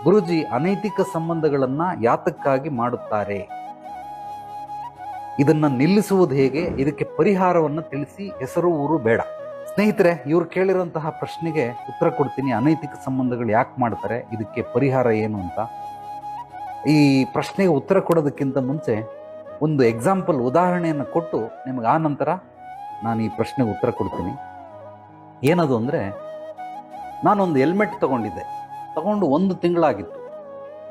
ಗುರುಜಿ, ಅನೈತಿಕ ಸಂಬಂಧಗಳನ್ನ ಯಾತಕ್ಕಾಗಿ ಮಾಡುತ್ತಾರೆ? ಇದನ್ನ ನಿಲ್ಲಿಸುವುದು ಹೇಗೆ? ಇದಕ್ಕೆ ಪರಿಹಾರವನ್ನು ತಿಳಿಸಿ. ಹೆಸರು ಊರು ಬೇಡ. ಸ್ನೇಹಿತರೆ, ಇವ್ರು ಕೇಳಿರುವಂತಹ ಪ್ರಶ್ನೆಗೆ ಉತ್ತರ ಕೊಡ್ತೀನಿ. ಅನೈತಿಕ ಸಂಬಂಧಗಳು ಯಾಕೆ ಮಾಡ್ತಾರೆ, ಇದಕ್ಕೆ ಪರಿಹಾರ ಏನು ಅಂತ. ಈ ಪ್ರಶ್ನೆಗೆ ಉತ್ತರ ಕೊಡೋದಕ್ಕಿಂತ ಮುಂಚೆ ಒಂದು ಎಕ್ಸಾಂಪಲ್, ಉದಾಹರಣೆಯನ್ನು ಕೊಟ್ಟು ನಿಮಗೆ ಆ ನಂತರ ನಾನು ಈ ಪ್ರಶ್ನೆಗೆ ಉತ್ತರ ಕೊಡ್ತೀನಿ. ಏನದು ಅಂದರೆ, ನಾನೊಂದು ಹೆಲ್ಮೆಟ್ ತಗೊಂಡು 1 ತಿಂಗಳಾಗಿತ್ತು.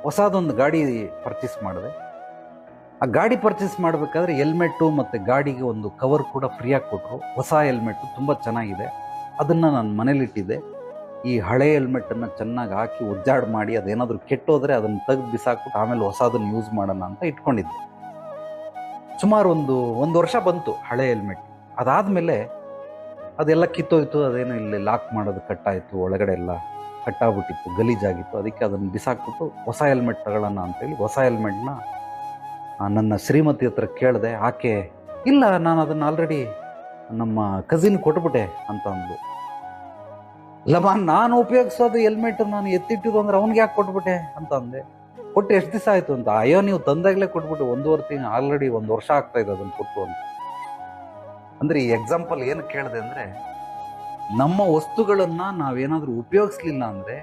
ಹೊಸದೊಂದು ಗಾಡಿ ಪರ್ಚೇಸ್ ಮಾಡಿದೆ. ಆ ಗಾಡಿ ಪರ್ಚೇಸ್ ಮಾಡಬೇಕಾದ್ರೆ ಹೆಲ್ಮೆಟ್ಟು ಮತ್ತು ಗಾಡಿಗೆ ಒಂದು ಕವರ್ ಕೂಡ ಫ್ರೀಯಾಗಿ ಕೊಟ್ಟರು. ಹೊಸ ಹೆಲ್ಮೆಟ್ಟು ತುಂಬ ಚೆನ್ನಾಗಿದೆ. ಅದನ್ನು ನಾನು ಮನೇಲಿಟ್ಟಿದ್ದೆ. ಈ ಹಳೆ ಹೆಲ್ಮೆಟ್ಟನ್ನು ಚೆನ್ನಾಗಿ ಹಾಕಿ ಉಜ್ಜಾಡ್ ಮಾಡಿ ಅದೇನಾದರೂ ಕೆಟ್ಟೋದ್ರೆ ಅದನ್ನು ತೆಗೆದು ಬಿಸಾಕ್ಬಿಟ್ಟು ಆಮೇಲೆ ಹೊಸದನ್ನು ಯೂಸ್ ಮಾಡೋಣ ಅಂತ ಇಟ್ಕೊಂಡಿದ್ದೆ. ಸುಮಾರು ಒಂದು ವರ್ಷ ಬಂತು ಹಳೆ ಹೆಲ್ಮೆಟ್. ಅದಾದಮೇಲೆ ಅದೆಲ್ಲ ಕಿತ್ತೋಯ್ತು. ಅದೇನು ಇಲ್ಲಿ ಲಾಕ್ ಮಾಡೋದು ಕಟ್ಟಾಯಿತು, ಒಳಗಡೆ ಎಲ್ಲ ಕಟ್ಟಾಗ್ಬಿಟ್ಟಿತ್ತು, ಗಲೀಜಾಗಿತ್ತು. ಅದಕ್ಕೆ ಅದನ್ನು ಬಿಸಾಕ್ಬಿಟ್ಟು ಹೊಸ ಹೆಲ್ಮೆಟ್ ತಗೊಳ್ಳೋಣ ಅಂತೇಳಿ ಹೊಸ ಹೆಲ್ಮೆಟ್ನ ನನ್ನ ಶ್ರೀಮತಿ ಹತ್ರ ಕೇಳಿದೆ. ಆಕೆ, ಇಲ್ಲ, ನಾನು ಅದನ್ನು ಆಲ್ರೆಡಿ ನಮ್ಮ ಕಸಿನ್ ಕೊಟ್ಬಿಟ್ಟೆ ಅಂತ ಅಂದು. ಇಲ್ಲಮ್ಮ, ನಾನು ಉಪಯೋಗಿಸೋದು ಹೆಲ್ಮೆಟ್ ನಾನು ಎತ್ತಿಟ್ಟಿದ್ದು ಅಂದ್ರೆ ಅವ್ನಿಗೆ ಯಾಕೆ ಕೊಟ್ಬಿಟ್ಟೆ ಅಂತ ಅಂದೆ. ಕೊಟ್ಟು ಎಷ್ಟು ದಿವಸ ಆಯಿತು ಅಂತ. ಅಯ್ಯೋ, ನೀವು ತಂದಾಗಲೇ ಕೊಟ್ಬಿಟ್ಟು 1.5 ತಿಂಗಳು, ಆಲ್ರೆಡಿ 1 ವರ್ಷ ಆಗ್ತಾ ಇದೆ ಅದನ್ನು ಕೊಟ್ಟು ಅಂತ. ಅಂದರೆ ಈ ಎಕ್ಸಾಂಪಲ್ ಏನು ಕೇಳಿದೆ ಅಂದರೆ, ನಮ್ಮ ವಸ್ತುಗಳನ್ನು ನಾವೇನಾದರೂ ಉಪಯೋಗಿಸ್ಲಿಲ್ಲ ಅಂದರೆ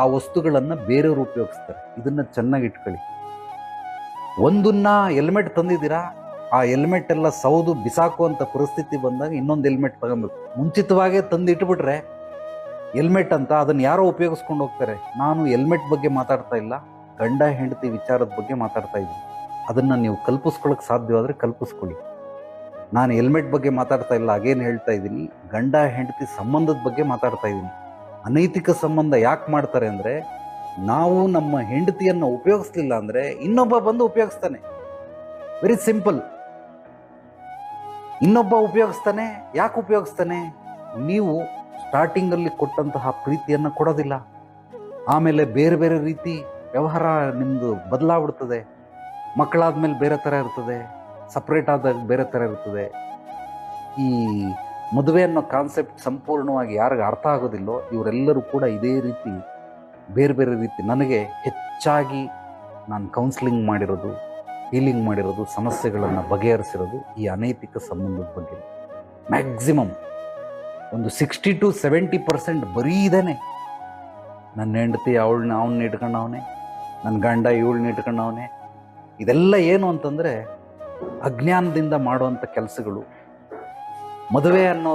ಆ ವಸ್ತುಗಳನ್ನು ಬೇರೆಯವರು ಉಪಯೋಗಿಸ್ತಾರೆ. ಇದನ್ನು ಚೆನ್ನಾಗಿ ಇಟ್ಕೊಳ್ಳಿ. ಒಂದನ್ನ ಹೆಲ್ಮೆಟ್ ತಂದಿದ್ದೀರಾ, ಆ ಹೆಲ್ಮೆಟ್ ಎಲ್ಲ ಸೌದು ಬಿಸಾಕುವಂಥ ಪರಿಸ್ಥಿತಿ ಬಂದಾಗ ಇನ್ನೊಂದು ಹೆಲ್ಮೆಟ್ ತಗೊಬೇಕು. ಮುಂಚಿತವಾಗೇ ತಂದು ಇಟ್ಬಿಟ್ರೆ ಹೆಲ್ಮೆಟ್ ಅಂತ ಅದನ್ನು ಯಾರೋ ಉಪಯೋಗಿಸ್ಕೊಂಡು ಹೋಗ್ತಾರೆ. ನಾನು ಹೆಲ್ಮೆಟ್ ಬಗ್ಗೆ ಮಾತಾಡ್ತಾ ಇಲ್ಲ, ಗಂಡ ಹೆಂಡತಿ ವಿಚಾರದ ಬಗ್ಗೆ ಮಾತಾಡ್ತಾ ಇದ್ದೀನಿ. ಅದನ್ನು ನೀವು ಕಲ್ಪಿಸ್ಕೊಳ್ಳೋಕೆ ಸಾಧ್ಯವಾದರೆ ಕಲ್ಪಿಸ್ಕೊಳ್ಳಿ. ನಾನು ಹೆಲ್ಮೆಟ್ ಬಗ್ಗೆ ಮಾತಾಡ್ತಾ ಇಲ್ಲ, ಹಾಗೇನು ಹೇಳ್ತಾ ಇದ್ದೀನಿ, ಗಂಡ ಹೆಂಡತಿ ಸಂಬಂಧದ ಬಗ್ಗೆ ಮಾತಾಡ್ತಾ ಇದ್ದೀನಿ. ಅನೈತಿಕ ಸಂಬಂಧ ಯಾಕೆ ಮಾಡ್ತಾರೆ ಅಂದರೆ, ನಾವು ನಮ್ಮ ಹೆಂಡತಿಯನ್ನು ಉಪಯೋಗಿಸ್ಲಿಲ್ಲ ಅಂದರೆ ಇನ್ನೊಬ್ಬ ಬಂದು ಉಪಯೋಗಿಸ್ತಾನೆ. Very simple. ಇನ್ನೊಬ್ಬ ಉಪಯೋಗಿಸ್ತಾನೆ. ಯಾಕೆ ಉಪಯೋಗಿಸ್ತಾನೆ? ನೀವು ಸ್ಟಾರ್ಟಿಂಗಲ್ಲಿ ಕೊಟ್ಟಂತಹ ಪ್ರೀತಿಯನ್ನು ಕೊಡೋದಿಲ್ಲ. ಆಮೇಲೆ ಬೇರೆ ಬೇರೆ ರೀತಿ ವ್ಯವಹಾರ ನಿಮ್ಮದು ಬದಲಾಗ್ಬಿಡ್ತದೆ. ಮಕ್ಕಳಾದ್ಮೇಲೆ ಬೇರೆ ಥರ ಇರ್ತದೆ, ಸಪ್ರೇಟ್ ಆದಾಗ ಬೇರೆ ಥರ ಇರ್ತದೆ. ಈ ಮದುವೆ ಅನ್ನೋ ಕಾನ್ಸೆಪ್ಟ್ ಸಂಪೂರ್ಣವಾಗಿ ಯಾರಿಗೆ ಅರ್ಥ ಆಗೋದಿಲ್ಲೋ ಇವರೆಲ್ಲರೂ ಕೂಡ ಇದೇ ರೀತಿ ಬೇರೆ ಬೇರೆ ರೀತಿ. ನನಗೆ ಹೆಚ್ಚಾಗಿ ನಾನು ಕೌನ್ಸಿಲಿಂಗ್ ಮಾಡಿರೋದು, ಹೀಲಿಂಗ್ ಮಾಡಿರೋದು, ಸಮಸ್ಯೆಗಳನ್ನು ಬಗೆಹರಿಸಿರೋದು ಈ ಅನೈತಿಕ ಸಂಬಂಧದ ಬಗ್ಗೆ. ಮ್ಯಾಕ್ಸಿಮಮ್ ಒಂದು 60 to 70% ಬರೀ ಇದೇನೆ. ನನ್ನ ಹೆಂಡತಿ ಅವನ್ನ ಇಟ್ಕೊಂಡವನೆ, ನನ್ನ ಗಂಡ ಇವಳನ್ನ ಇಟ್ಕೊಂಡವನೆ. ಇದೆಲ್ಲ ಏನು ಅಂತಂದರೆ ಅಜ್ಞಾನದಿಂದ ಮಾಡುವಂಥ ಕೆಲಸಗಳು. ಮದುವೆ ಅನ್ನೋ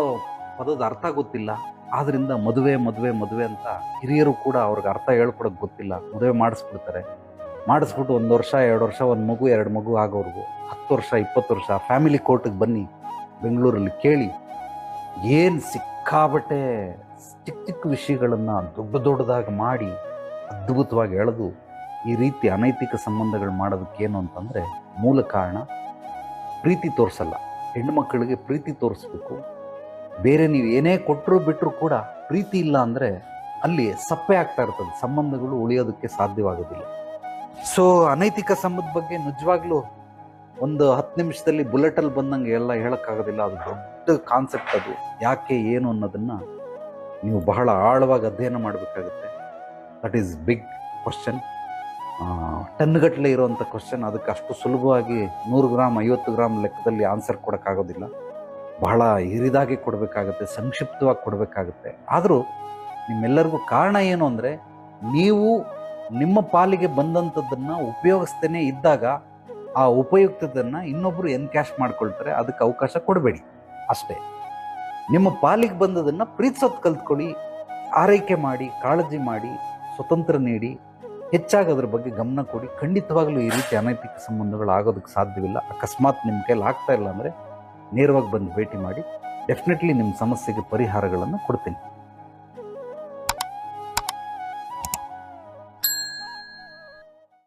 ಪದದ ಅರ್ಥ ಗೊತ್ತಿಲ್ಲ, ಆದ್ದರಿಂದ ಮದುವೆ ಅಂತ ಹಿರಿಯರು ಕೂಡ ಅವ್ರಿಗೆ ಅರ್ಥ ಹೇಳ್ಕೊಡೋಕೆ ಗೊತ್ತಿಲ್ಲ. ಮದುವೆ ಮಾಡಿಸ್ಬಿಟ್ಟು 1 ವರ್ಷ 2 ವರ್ಷ, 1 ಮಗು 2 ಮಗು ಆಗೋರ್ಗು 10 ವರ್ಷ 20 ವರ್ಷ ಫ್ಯಾಮಿಲಿ ಕೋರ್ಟಿಗೆ ಬನ್ನಿ, ಬೆಂಗಳೂರಲ್ಲಿ ಕೇಳಿ. ಏನು ಸಿಕ್ಕಾಬಟ್ಟೆ ಚಿಕ್ಕ ವಿಷಯಗಳನ್ನು ದೊಡ್ಡದಾಗಿ ಮಾಡಿ ಅದ್ಭುತವಾಗಿ ಎಳೆದು ಈ ರೀತಿ ಅನೈತಿಕ ಸಂಬಂಧಗಳು ಮಾಡೋದಕ್ಕೇನು ಅಂತಂದರೆ ಮೂಲ ಕಾರಣ ಪ್ರೀತಿ ತೋರಿಸಲ್ಲ. ಹೆಣ್ಣುಮಕ್ಕಳಿಗೆ ಪ್ರೀತಿ ತೋರಿಸ್ಬೇಕು. ಬೇರೆ ನೀವು ಏನೇ ಕೊಟ್ಟರು ಬಿಟ್ಟರು ಕೂಡ ಪ್ರೀತಿ ಇಲ್ಲ ಅಂದರೆ ಅಲ್ಲಿ ಸಪ್ಪೆ ಆಗ್ತಾ ಇರ್ತದೆ, ಸಂಬಂಧಗಳು ಉಳಿಯೋದಕ್ಕೆ ಸಾಧ್ಯವಾಗೋದಿಲ್ಲ. ಸೊ ಅನೈತಿಕ ಸಂಬಂಧದ ಬಗ್ಗೆ ನಿಜವಾಗ್ಲೂ ಒಂದು 10 ನಿಮಿಷದಲ್ಲಿ ಬುಲೆಟಲ್ಲಿ ಬಂದಂಗೆ ಎಲ್ಲ ಹೇಳೋಕ್ಕಾಗೋದಿಲ್ಲ. ಅದು ದೊಡ್ಡ ಕಾನ್ಸೆಪ್ಟ್. ಅದು ಯಾಕೆ ಏನು ಅನ್ನೋದನ್ನು ನೀವು ಬಹಳ ಆಳವಾಗಿ ಅಧ್ಯಯನ ಮಾಡಬೇಕಾಗುತ್ತೆ. That is big question. ಟನ್ಗಟ್ಟಲೆ ಇರೋವಂಥ ಕ್ವಶನ್. ಅದಕ್ಕೆ ಅಷ್ಟು ಸುಲಭವಾಗಿ 100 ಗ್ರಾಮ್ 50 ಗ್ರಾಮ್ ಲೆಕ್ಕದಲ್ಲಿ ಆನ್ಸರ್ ಕೊಡೋಕ್ಕಾಗೋದಿಲ್ಲ. ಬಹಳ ಹಿರಿದಾಗಿ ಕೊಡಬೇಕಾಗತ್ತೆ, ಸಂಕ್ಷಿಪ್ತವಾಗಿ ಕೊಡಬೇಕಾಗತ್ತೆ. ಆದರೂ ನಿಮ್ಮೆಲ್ಲರಿಗೂ ಕಾರಣ ಏನು ಅಂದರೆ, ನೀವು ನಿಮ್ಮ ಪಾಲಿಗೆ ಬಂದಂಥದ್ದನ್ನು ಉಪಯೋಗಿಸ್ತೇನೆ ಇದ್ದಾಗ ಆ ಉಪಯುಕ್ತದನ್ನು ಇನ್ನೊಬ್ಬರು ಎನ್ಕ್ಯಾಶ್ ಮಾಡ್ಕೊಳ್ತಾರೆ. ಅದಕ್ಕೆ ಅವಕಾಶ ಕೊಡಬೇಡಿ ಅಷ್ಟೇ. ನಿಮ್ಮ ಪಾಲಿಗೆ ಬಂದದನ್ನು ಪ್ರೀತಿಸೋದು ಕಲ್ತ್ಕೊಳ್ಳಿ, ಆರೈಕೆ ಮಾಡಿ, ಕಾಳಜಿ ಮಾಡಿ, ಸ್ವತಂತ್ರ ನೀಡಿ, ಹೆಚ್ಚಾಗಿ ಅದ್ರ ಬಗ್ಗೆ ಗಮನ ಕೊಡಿ. ಖಂಡಿತವಾಗ್ಲೂ ಈ ರೀತಿ ಅನೈತಿಕ ಸಂಬಂಧಗಳು ಆಗೋದಕ್ಕೆ ಸಾಧ್ಯವಿಲ್ಲ. ಅಕಸ್ಮಾತ್ ನಿಮ್ಮ ಕೈಲಿ ಆಗ್ತಾ ಇಲ್ಲ ಅಂದರೆ ನೇರವಾಗಿ ಬಂದು ಭೇಟಿ ಮಾಡಿ. ಡೆಫಿನೆಟ್ಲಿ ನಿಮ್ಮ ಸಮಸ್ಯೆಗೆ ಪರಿಹಾರಗಳನ್ನು ಕೊಡ್ತೀನಿ.